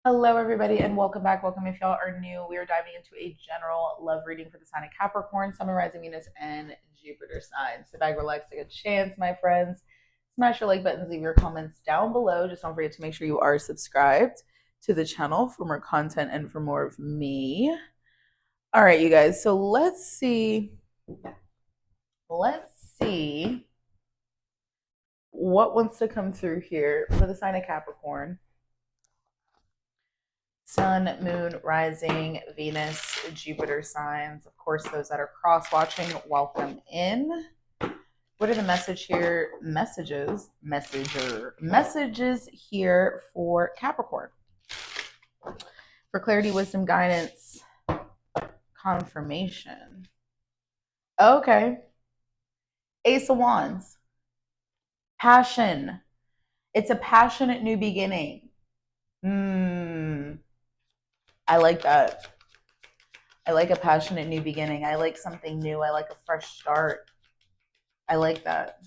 Hello, everybody, and welcome back. Welcome if y'all are new. We are diving into a general love reading for the sign of Capricorn, Sun, Rising, Venus, and Jupiter signs. Sit back, relax, take a chance, my friends. Smash your like buttons, leave your comments down below. Just don't forget to make sure you are subscribed to the channel for more content and for more of me. All right, you guys. So let's see. Let's see what wants to come through here for the sign of Capricorn. Sun, Moon, Rising, Venus, Jupiter signs. Of course, those that are cross watching, welcome in. What are the messages here for Capricorn? For clarity, wisdom, guidance, confirmation. Okay. Ace of Wands. Passion. It's a passionate new beginning. I like that. I like a passionate new beginning. I like something new. I like a fresh start. I like that.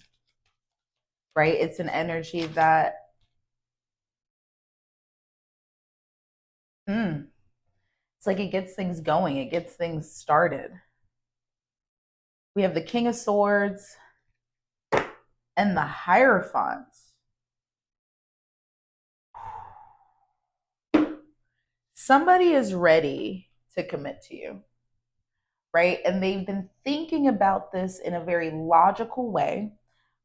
Right? It's an energy that it's like it gets things going. It gets things started. We have the King of Swords and the Hierophant. Somebody is ready to commit to you, right? And they've been thinking about this in a very logical way,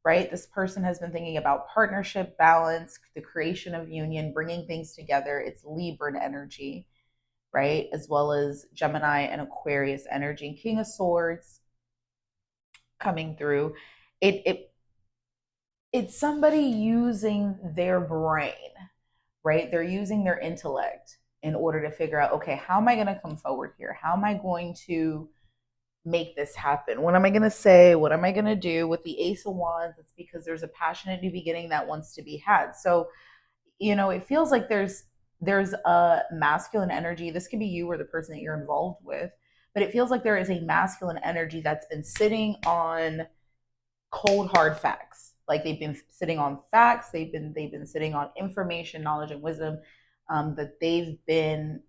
right? This person has been thinking about partnership, balance, the creation of union, bringing things together. It's Libran energy, right? As well as Gemini and Aquarius energy. King of Swords coming through. It's somebody using their brain, right? They're using their intellect in order to figure out, okay, how am I going to come forward here? How am I going to make this happen? What am I going to say? What am I going to do? With the Ace of Wands, it's because there's a passionate new beginning that wants to be had. So, it feels like there's a masculine energy. This could be you or the person that you're involved with, but it feels like there is a masculine energy that's been sitting on cold hard facts. Like they've been sitting on facts, they've been sitting on information, knowledge, and wisdom, that they've been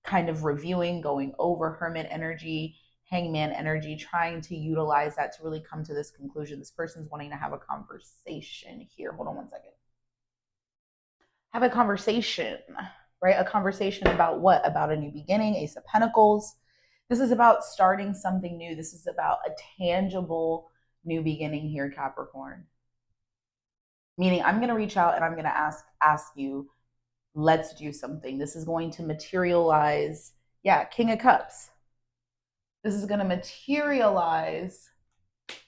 kind of reviewing, going over. Hermit energy, Hangman energy, trying to utilize that to really come to this conclusion. This person's wanting to have a conversation here. Hold on one second. Have a conversation, right? A conversation about what? About a new beginning. Ace of Pentacles. This is about starting something new. This is about a tangible new beginning here, Capricorn. Meaning, I'm going to reach out and I'm going to ask you, let's do something. This is going to materialize. Yeah, King of Cups. This is going to materialize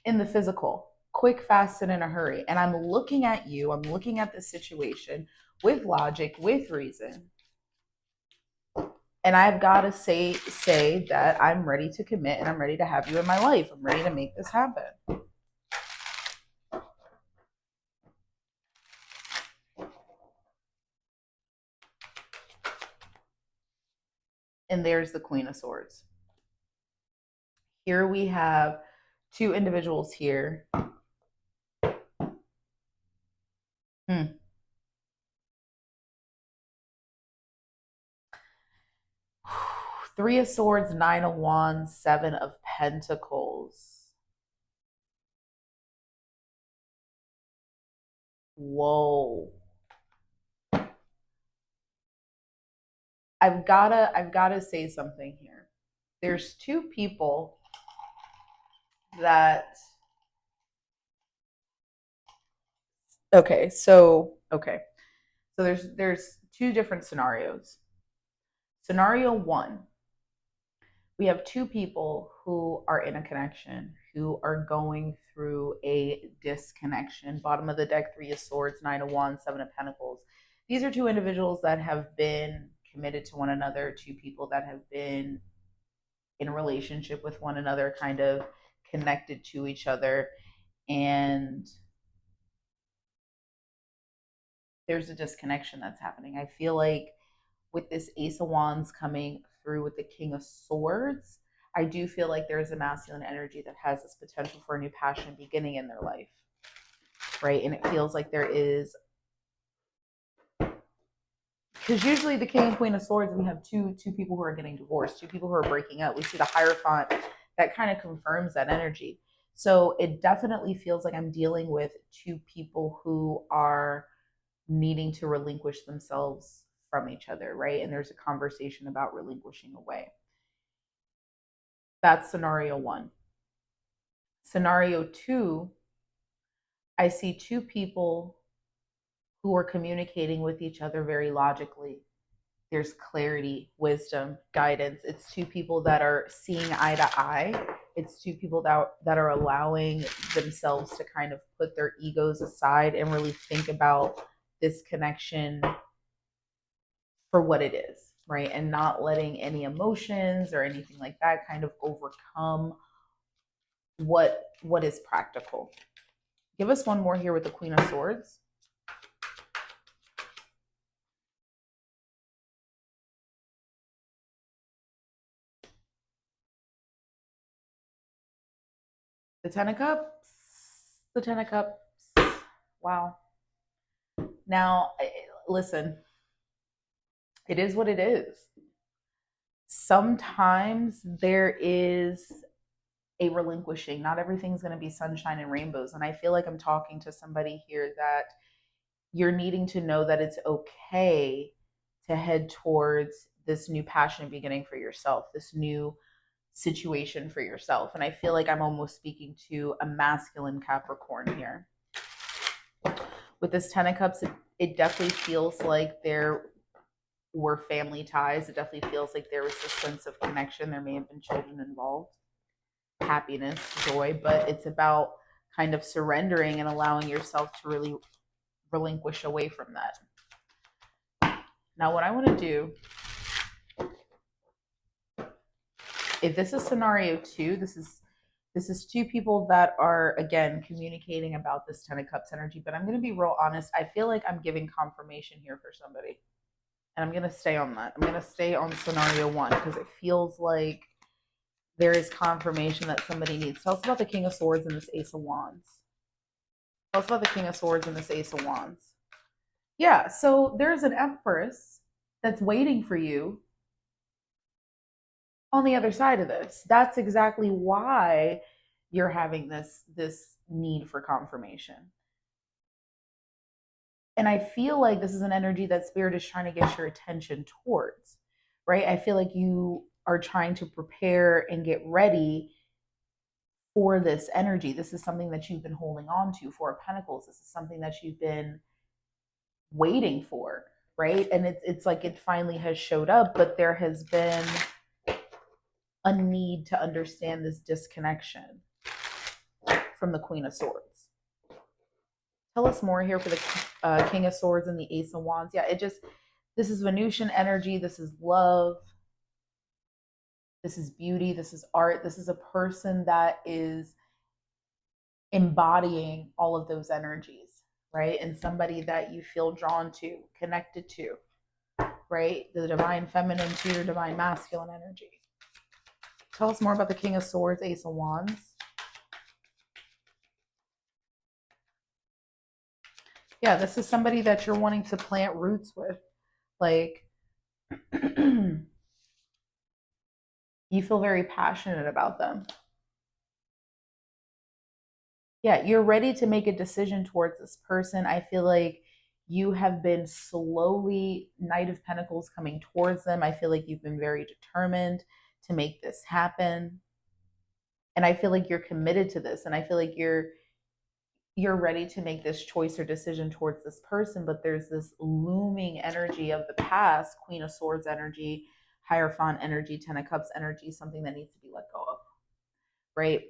in the physical, quick, fast, and in a hurry. And I'm looking at you. I'm looking at the situation with logic, with reason. And I've got to say that I'm ready to commit and I'm ready to have you in my life. I'm ready to make this happen. And there's the Queen of Swords. Here we have two individuals here. Three of Swords, Nine of Wands, Seven of Pentacles. Whoa. I've gotta say something here. There's two people that okay. So there's two different scenarios. Scenario one, we have two people who are in a connection, who are going through a disconnection. Bottom of the deck, Three of Swords, Nine of Wands, Seven of Pentacles. These are two individuals that have been committed to one another, two people that have been in a relationship with one another, kind of connected to each other. And there's a disconnection that's happening. I feel like with this Ace of Wands coming through with the King of Swords, I do feel like there is a masculine energy that has this potential for a new passion beginning in their life, right? And it feels like there is Because usually the King and Queen of Swords, we have two people who are getting divorced, two people who are breaking up. We see the Hierophant, that kind of confirms that energy. So it definitely feels like I'm dealing with two people who are needing to relinquish themselves from each other, right? And there's a conversation about relinquishing away. That's scenario one. Scenario two, I see two people who are communicating with each other very logically. There's clarity, wisdom, guidance. It's two people that are seeing eye to eye. It's two people that are allowing themselves to kind of put their egos aside and really think about this connection for what it is, right? And not letting any emotions or anything like that kind of overcome what is practical. Give us one more here with the Queen of Swords. The Ten of Cups. The Ten of Cups. Wow. Now, listen, it is what it is. Sometimes there is a relinquishing. Not everything's going to be sunshine and rainbows. And I feel like I'm talking to somebody here that you're needing to know that it's okay to head towards this new passionate beginning for yourself, this new situation for yourself. And I feel like I'm almost speaking to a masculine Capricorn here. With this Ten of Cups, it definitely feels like there were family ties. It definitely feels like there was a sense of connection. There may have been children involved, happiness, joy, but it's about kind of surrendering and allowing yourself to really relinquish away from that. Now, what I want to do, if this is scenario two, this is two people that are, again, communicating about this Ten of Cups energy, but I'm going to be real honest. I feel like I'm giving confirmation here for somebody. And I'm going to stay on that. I'm going to stay on scenario one because it feels like there is confirmation that somebody needs. Tell us about the King of Swords and this Ace of Wands. Tell us about the King of Swords and this Ace of Wands. Yeah, so there's an Empress that's waiting for you on the other side of this. That's exactly why you're having this need for confirmation. And I feel like this is an energy that Spirit is trying to get your attention towards, right? I feel like you are trying to prepare and get ready for this energy. This is something that you've been holding on to. Four of Pentacles. This is something that you've been waiting for, right? And it's like it finally has showed up, but there has been a need to understand this disconnection from the Queen of Swords. Tell us more here for the King of Swords and the Ace of Wands. Yeah, this is Venusian energy. This is love. This is beauty. This is art. This is a person that is embodying all of those energies, right? And somebody that you feel drawn to, connected to, right? The divine feminine to your divine masculine energy. Tell us more about the King of Swords, Ace of Wands. Yeah, this is somebody that you're wanting to plant roots with. Like, you feel very passionate about them. Yeah, you're ready to make a decision towards this person. I feel like you have been slowly, Knight of Pentacles, coming towards them. I feel like you've been very determined to make this happen. And I feel like you're committed to this. And I feel like you're ready to make this choice or decision towards this person, but there's this looming energy of the past, Queen of Swords energy, Hierophant energy, Ten of Cups energy, something that needs to be let go of, right?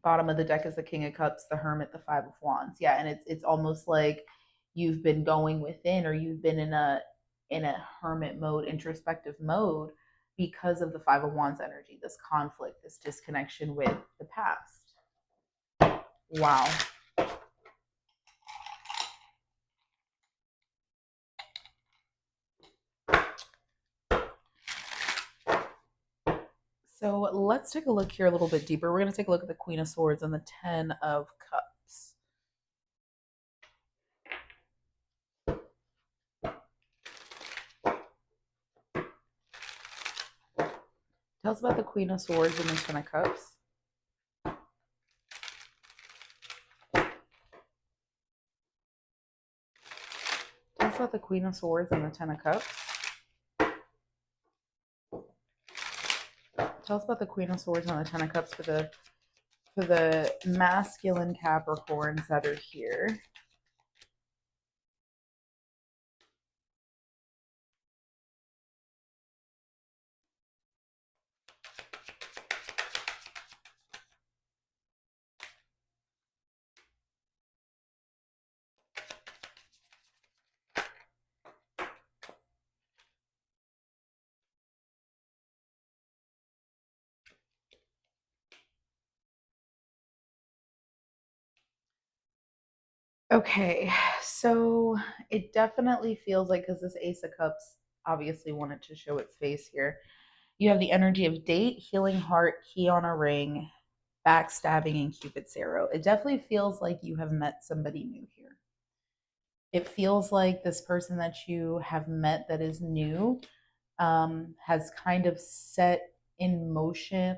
Bottom of the deck is the King of Cups, the Hermit, the Five of Wands. Yeah, and it's almost like you've been going within, or you've been in a hermit mode, introspective mode, because of the Five of Wands energy, this conflict, this disconnection with the past. Wow. So let's take a look here a little bit deeper. We're going to take a look at the Queen of Swords and the Ten of Cups. Tell us about the Queen of Swords and the Ten of Cups. Tell us about the Queen of Swords and the Ten of Cups. Tell us about the Queen of Swords and the Ten of Cups for the masculine Capricorns that are here. Okay, so it definitely feels like, because this Ace of Cups obviously wanted to show its face here, you have the energy of date, healing heart, key on a ring, backstabbing, and Cupid's arrow. It definitely feels like you have met somebody new here. It feels like this person that you have met that is new has kind of set in motion,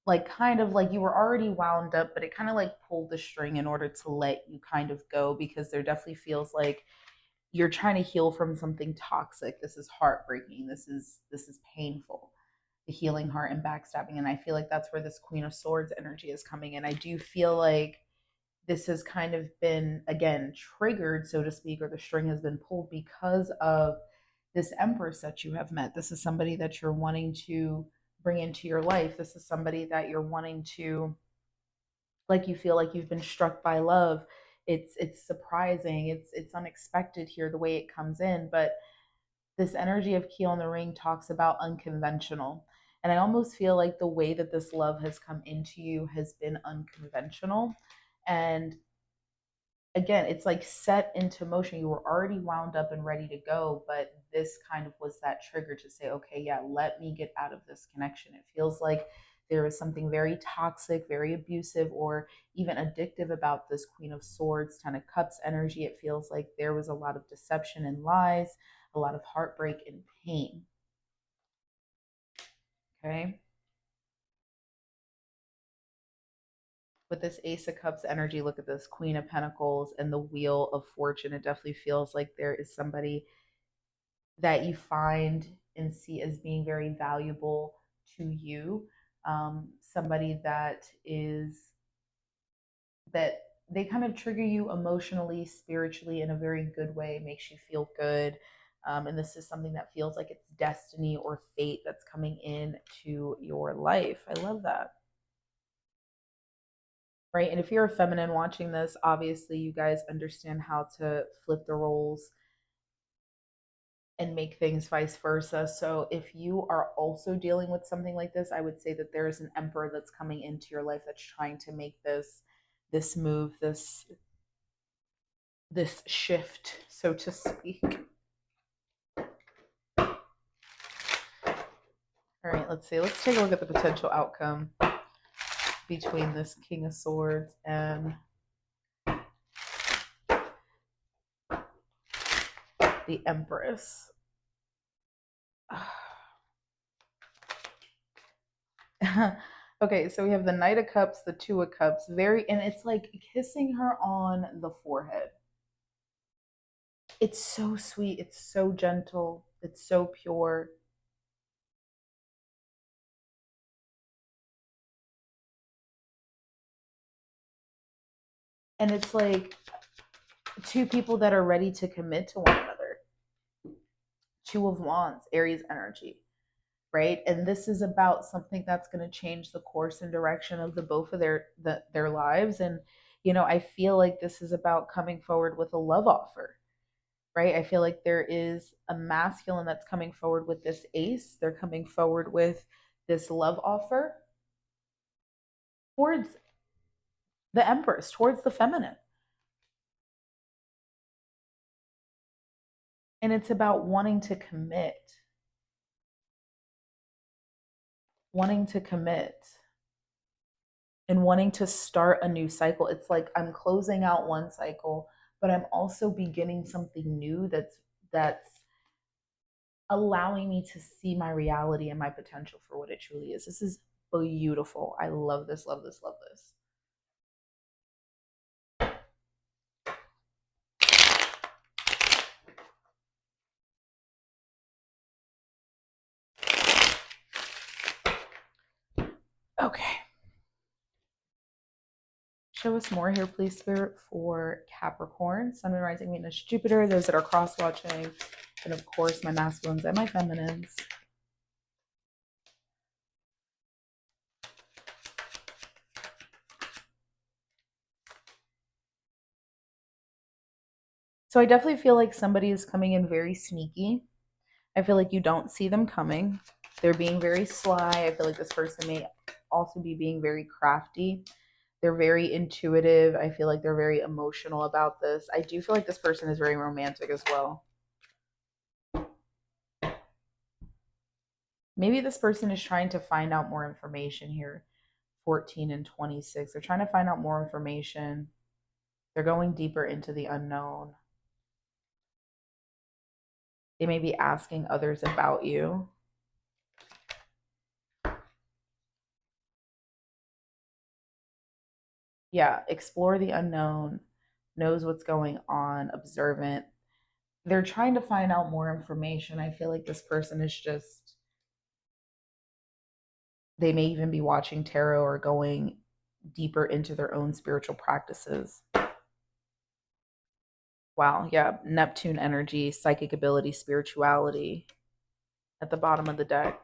like kind of like you were already wound up, but it kind of like pulled the string in order to let you kind of go, because there definitely feels like you're trying to heal from something toxic. This is heartbreaking. This is painful. The healing heart and backstabbing. And I feel like that's where this Queen of Swords energy is coming in. I do feel like this has kind of been, again, triggered, so to speak, or the string has been pulled because of this Empress that you have met. This is somebody that you're wanting to bring into your life. This is somebody that you're wanting to, like, you feel like you've been struck by love. It's surprising. It's unexpected here the way it comes in, but this energy of key on the ring talks about unconventional. And I almost feel like the way that this love has come into you has been unconventional. And again, it's like set into motion. You were already wound up and ready to go, but this kind of was that trigger to say, okay, yeah, let me get out of this connection. It feels like there is something very toxic, very abusive, or even addictive about this Queen of Swords, Ten of Cups energy. It feels like there was a lot of deception and lies, a lot of heartbreak and pain. Okay. With this Ace of Cups energy, look at this Queen of Pentacles and the Wheel of Fortune. It definitely feels like there is somebody that you find and see as being very valuable to you. Somebody that is, that they kind of trigger you emotionally, spiritually in a very good way, makes you feel good. And this is something that feels like it's destiny or fate that's coming in to your life. I love that. Right. And if you're a feminine watching this, obviously you guys understand how to flip the roles and make things vice versa. So if you are also dealing with something like this, I would say that there is an emperor that's coming into your life that's trying to make this move, this shift, so to speak. All right, let's see. Let's take a look at the potential outcome between this King of Swords and the Empress. Okay, so we have the Knight of Cups, the Two of Cups, and it's like kissing her on the forehead. It's so sweet, it's so gentle, it's so pure. And it's like two people that are ready to commit to one another. Two of Wands, Aries energy, right? And this is about something that's going to change the course and direction of the both of their lives. And I feel like this is about coming forward with a love offer, right? I feel like there is a masculine that's coming forward with this ace. They're coming forward with this love offer towards the Empress, towards the feminine. And it's about wanting to commit and wanting to start a new cycle. It's like I'm closing out one cycle, but I'm also beginning something new that's allowing me to see my reality and my potential for what it truly is. This is beautiful. I love this, love this, love this. Okay. Show us more here, please, Spirit, for Capricorn, Sun and Rising, Venus, Jupiter, those that are cross-watching, and of course, my masculines and my feminines. So I definitely feel like somebody is coming in very sneaky. I feel like you don't see them coming. They're being very sly. I feel like this person may also be being very crafty. They're very intuitive. I feel like they're very emotional about this. I do feel like this person is very romantic as well. Maybe this person is trying to find out more information here. 14 and 26. They're trying to find out more information. They're going deeper into the unknown. They may be asking others about you. Yeah, explore the unknown, knows what's going on, observant. They're trying to find out more information. I feel like this person is just, they may even be watching tarot or going deeper into their own spiritual practices. Wow, yeah, Neptune energy, psychic ability, spirituality at the bottom of the deck.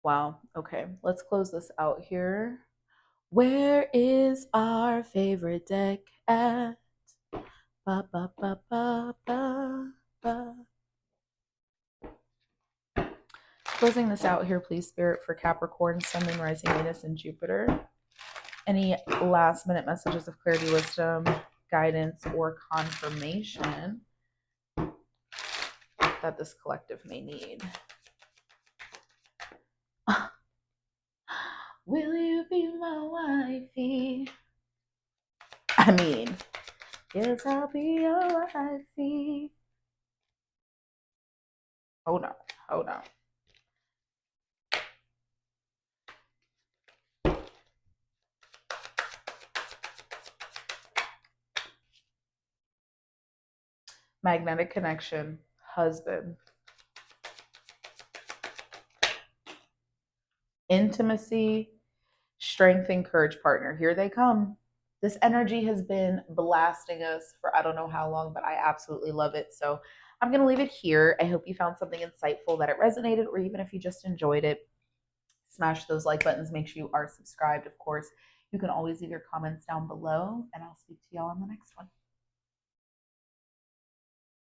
Wow, okay, let's close this out here. Where is our favorite deck at? Ba, ba, ba, ba, ba, ba. Closing this out here, please, Spirit, for Capricorn, Sun, and Rising, Venus, and Jupiter. Any last minute messages of clarity, wisdom, guidance, or confirmation that this collective may need? Will you be my wifey? I mean, yes, I'll be your wifey. Hold on, hold on. Magnetic connection, husband. Intimacy, strength, and courage, partner. Here they come. This energy has been blasting us for I don't know how long, but I absolutely love it. So I'm going to leave it here. I hope you found something insightful, that it resonated, or even if you just enjoyed it, smash those like buttons. Make sure you are subscribed. Of course, you can always leave your comments down below, and I'll speak to y'all on the next one.